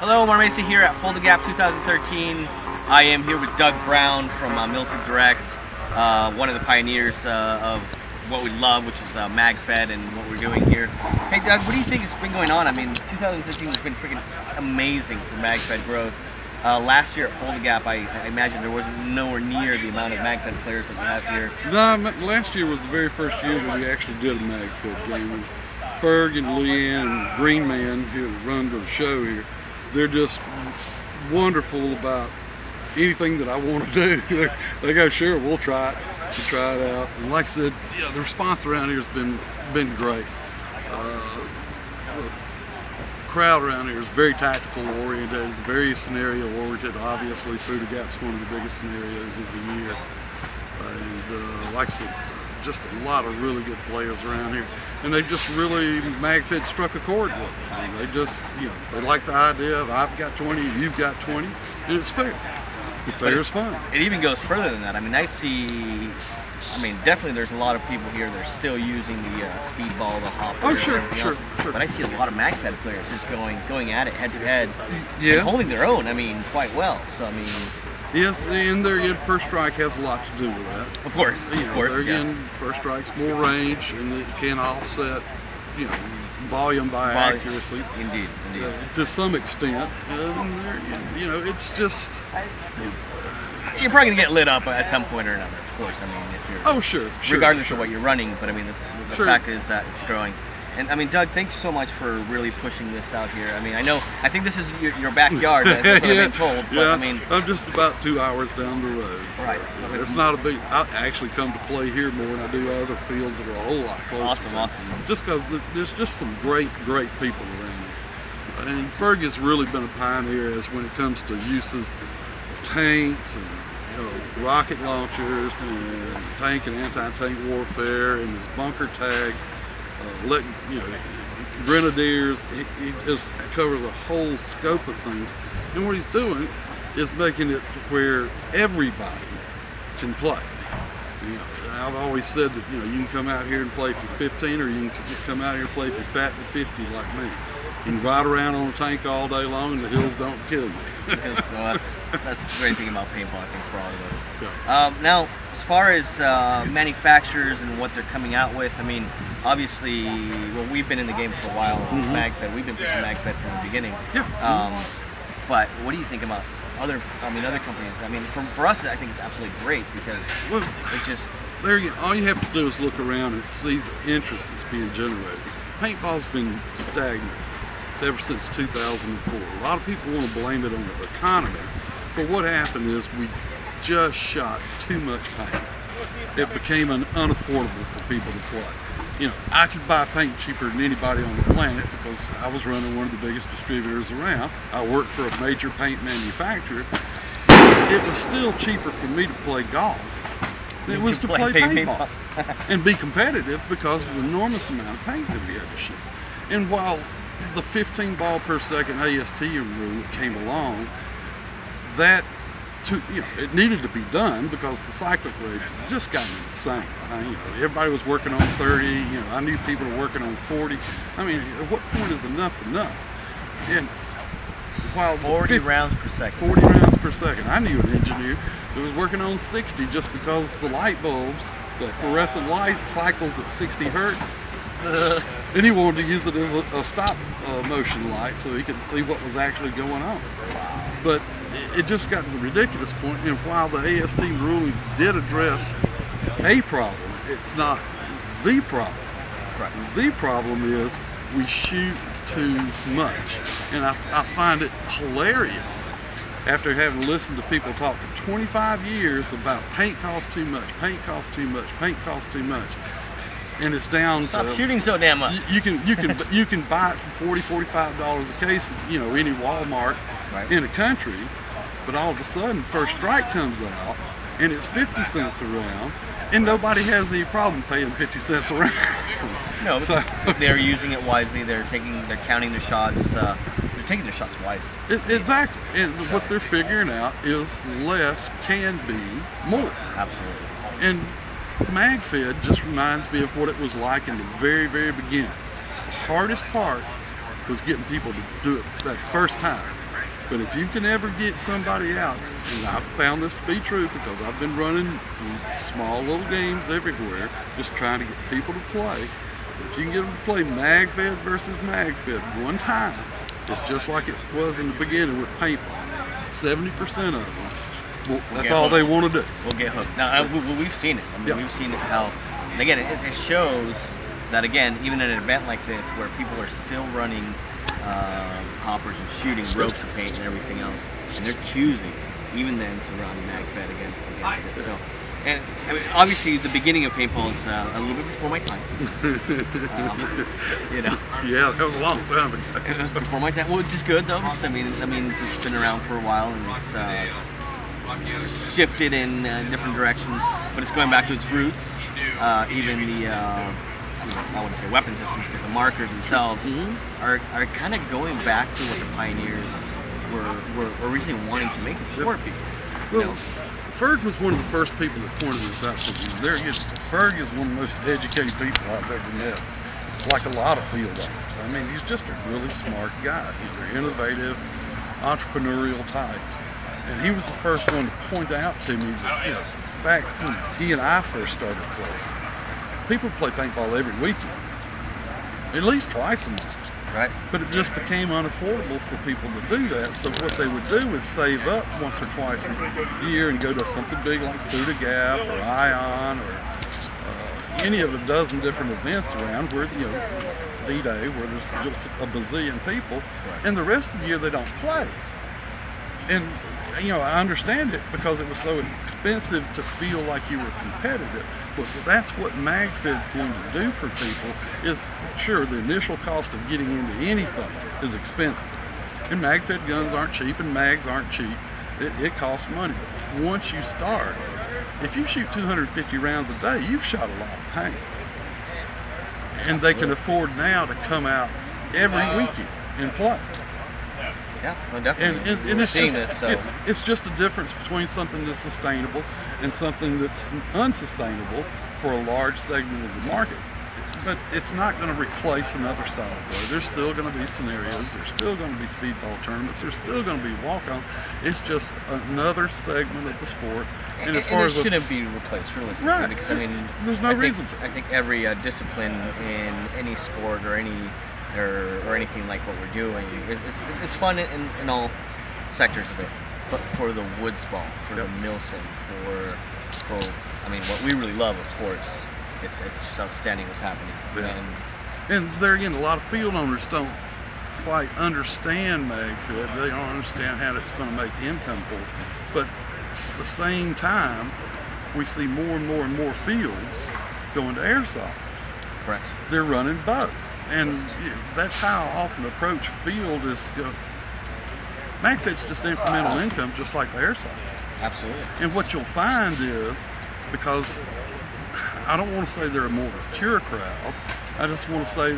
Hello, Omar Macy here at Fulda Gap 2013. I am here with Doug Brown from Milsig Direct, one of the pioneers of what we love, which is magfed and what we're doing here. Hey Doug, what do you think has been going on? I mean, 2013 has been freaking amazing for magfed growth. Last year at Fulda Gap, I imagine there wasn't nowhere near the amount of magfed players that you have here. No, last year was the very first year that we actually did a magfed game. Ferg and Leanne and Green Man, who run the show here, they're just wonderful about anything that I want to do. They go, sure, we'll try it. We'll try it out. And like I said, yeah, the response around here has been great. The crowd around here is very tactical oriented, very scenario oriented. Obviously, Fulda Gap's one of the biggest scenarios of the year. And like I said, just a lot of really good players around here, and they just really magfed struck a chord with them. I mean, they just, they like the idea of I've got 20, you've got 20, and it's fair. The fair is fun. It even goes further than that. I mean, definitely there's a lot of people here that are still using the speedball, the hopper. Oh, sure. But I see a lot of magfed players just going at it head to head, yeah, and holding their own. I mean, quite well. So I mean. Yes, and their first strike has a lot to do with that. Of course, Again, first strike's more range, and it can offset, volume by accuracy. Indeed. To some extent, it's just. You're probably gonna get lit up at some point or another, of course. I mean, if you're. Oh, sure. Regardless of what you're running, but I mean, the fact is that it's growing. And I mean, Doug, thank you so much for really pushing this out here. I mean, I think this is your backyard, that's what I've been told. But, yeah, I mean, I'm just about 2 hours down the road. So right. It's not a big. I actually come to play here more than I do other fields that are a whole lot closer. Awesome. Just because there's just some great people around here. And Ferg has really been a pioneer as when it comes to uses of tanks and rocket launchers and tank and anti-tank warfare and his bunker tags. Grenadiers, he just covers a whole scope of things, and what he's doing is making it where everybody can play. I've always said that you can come out here and play if you're 15, or you can come out here and play if you're fat and 50 like me. You can ride around on a tank all day long and the hills don't kill you. Well, that's the great thing about paintball, I think, for all of us. Yeah. Now, as far as manufacturers and what they're coming out with, I mean, obviously, well, we've been in the game for a while with magfed. We've been pushing magfed from the beginning. Yeah. But what do you think about other companies? I mean, for us, I think it's absolutely great because it just. All you have to do is look around and see the interest that's being generated. Paintball's been stagnant ever since 2004. A lot of people want to blame it on the economy, but what happened is we just shot too much paint. It became unaffordable for people to play. I could buy paint cheaper than anybody on the planet because I was running one of the biggest distributors around. I worked for a major paint manufacturer. It was still cheaper for me to play golf than it was to play paintball and be competitive because of the enormous amount of paint that we had to shoot. And while the 15 ball per second AST rule came along, that it needed to be done because the cyclic rates just got insane. Everybody was working on 30. I knew people were working on 40. I mean, at what point is enough? And while 40 rounds per second. 40 rounds per second. I knew an engineer that was working on 60 just because the light bulbs, the fluorescent light, cycles at 60 hertz. And he wanted to use it as a stop motion light so he could see what was actually going on. But it just got to the ridiculous point, and while the AST ruling did address a problem, it's not the problem. Right. The problem is we shoot too much, and I find it hilarious after having listened to people talk for 25 years about paint costs too much, paint costs too much, paint costs too much. And it's down Stop to shooting so damn much. You can buy it for $40, $45 a case at any Walmart in the country, but all of a sudden First Strike comes out and it's 50 cents a round, and nobody has any problem paying 50 cents a round. No, so they're using it wisely. They're counting their shots. They're taking their shots wisely. Exactly, and what they're figuring out is less can be more. Absolutely. And magfed just reminds me of what it was like in the very, very beginning. The hardest part was getting people to do it that first time. But if you can ever get somebody out, and I've found this to be true because I've been running small little games everywhere, just trying to get people to play. If you can get them to play magfed versus magfed one time, it's just like it was in the beginning with paintball. 70% of them, well, that's all they want to do. We'll get hooked. Now, we've seen it. I mean, we've seen it how, and again, it shows that, again, even at an event like this where people are still running hoppers and shooting ropes of paint and everything else, and they're choosing, even then, to run magfed against it. So, and I mean, obviously, the beginning of paintball is a little bit before my time. You know. Yeah, that was a long time ago. It was before my time. Well, it's just good though, because I mean, that means it's been around for a while and it's shifted in different directions, but it's going back to its roots. Even the I wouldn't say weapon systems, but the markers themselves are kind of going back to what the pioneers were originally wanting to make the sport be. Well, Ferg was one of the first people that pointed this out to me. Ferg is one of the most educated people I've ever met. Like a lot of field owners. I mean, he's just a really smart guy. He's very innovative, entrepreneurial types. And he was the first one to point out to me that, you know, back when he and I first started playing, people play paintball every weekend, at least twice a month. Right. But it just became unaffordable for people to do that. So what they would do is save up once or twice a year and go to something big like Fulda Gap or Ion or any of a dozen different events around where, you know, D-Day, where there's just a bazillion people, and the rest of the year they don't play. And, you know, I understand it because it was so expensive to feel like you were competitive. But that's what magfed's going to do for people is, sure, the initial cost of getting into anything is expensive. And magfed guns aren't cheap and mags aren't cheap. It costs money. But once you start, if you shoot 250 rounds a day, you've shot a lot of paint. And they can afford now to come out every weekend and play. Yeah, well, definitely. And it's just a difference between something that's sustainable and something that's unsustainable for a large segment of the market. But it's not going to replace another style of play. There's still going to be scenarios. There's still going to be speedball tournaments. There's still going to be walk-on. It's just another segment of the sport. And as far as it shouldn't be replaced, realistically, right? Because I mean, there's no reason to. I think every discipline in any sport or any or anything like what we're doing, it's fun in all sectors of it. But for the woods ball, for the Milsig, for I mean, what we really love, of course, it's just outstanding what's happening. Yeah. And there again, a lot of field owners don't quite understand magfed. They don't understand how it's going to make income for them. But at the same time, we see more and more and more fields going to airsoft. Correct. They're running both. And you know, that's how I often approach field is magfed's just incremental income, just like the airsoft. Absolutely. And what you'll find is, because I don't want to say they're a more mature crowd, I just want to say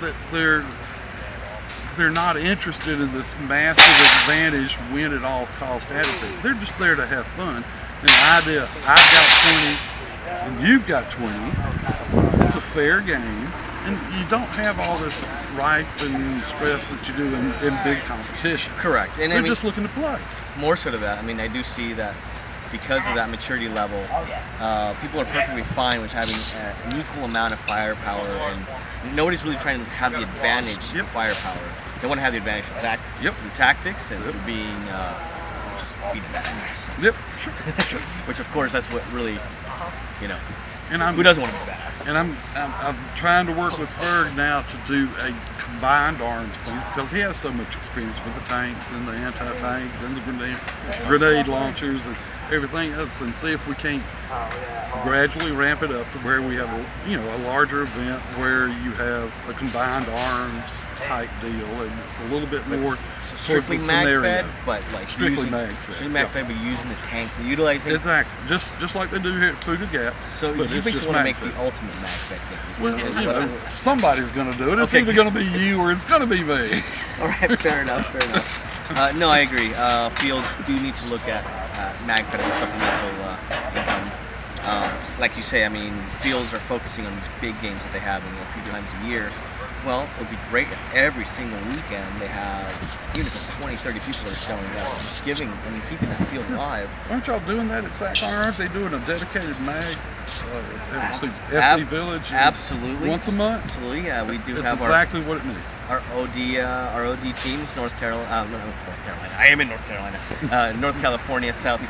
that they're not interested in this massive advantage, win at all cost attitude. They're just there to have fun. And the idea, I've got 20 and you've got 20, it's a fair game. And you don't have all this ripe and stress that you do in big competition. Correct. And they're just looking to play. More so to that, I mean, I do see that because of that maturity level, people are perfectly fine with having an equal amount of firepower, and nobody's really trying to have the advantage of firepower. They want to have the advantage of tactics and being just being badass. Yep, sure. Which, of course, that's what really, you know. And who doesn't want to be badass? And I'm trying to work with Ferg now to do a combined arms thing because he has so much experience with the tanks and the anti-tanks and the grenade launchers and everything else, and see if we can't gradually ramp it up to where we have a larger event where you have a combined arms type deal, and it's a little bit more strictly magfed, but like strictly magfed. Strictly magfed, but using the tanks and utilizing exactly just like they do here at Fulda Gap. So you basically want to make the ultimate magfed game. Well, you know, somebody's going to do it. It's either going to be you or it's going to be me. All right, fair enough. No, I agree. Fields do need to look at magfed as a supplemental income. Like you say, I mean, fields are focusing on these big games that they have a few times a year. Well, it would be great if every single weekend they have, even if it's 20, 30 people that are showing up, just giving, I mean, keeping that field alive. Aren't y'all doing that at Sac Fire? Aren't they doing a dedicated mag SC Village? Absolutely. Once a month? Absolutely, yeah. We do That's have exactly what it needs. our OD teams, North Carolina. No, North Carolina. I am in North Carolina. North California, Southern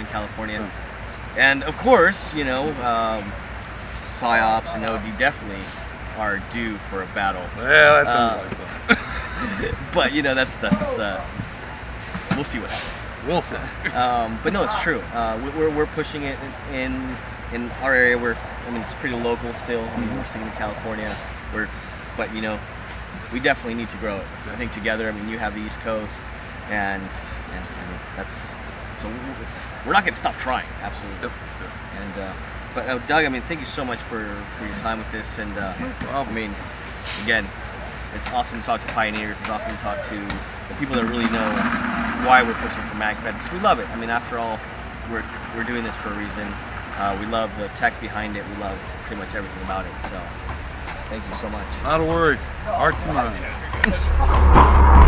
California. Oh. And of course, you know, PsyOps and OD definitely are due for a battle. Yeah, that sounds like fun. But you know, that's we'll see what happens. We'll see. But no, it's true. We're pushing it in our area. I mean, it's pretty local still. I mean, we're sticking to California. But you know, we definitely need to grow it. I think together. I mean, you have the East Coast, and I mean, that's so we're not going to stop trying. Absolutely. Yep. And but Doug, I mean, thank you so much for your time with this. And I mean, again, it's awesome to talk to pioneers. It's awesome to talk to the people that really know why we're pushing for magfed, because we love it. I mean, after all, we're doing this for a reason. We love the tech behind it. We love pretty much everything about it. So thank you so much. Not a worry. Hearts and minds.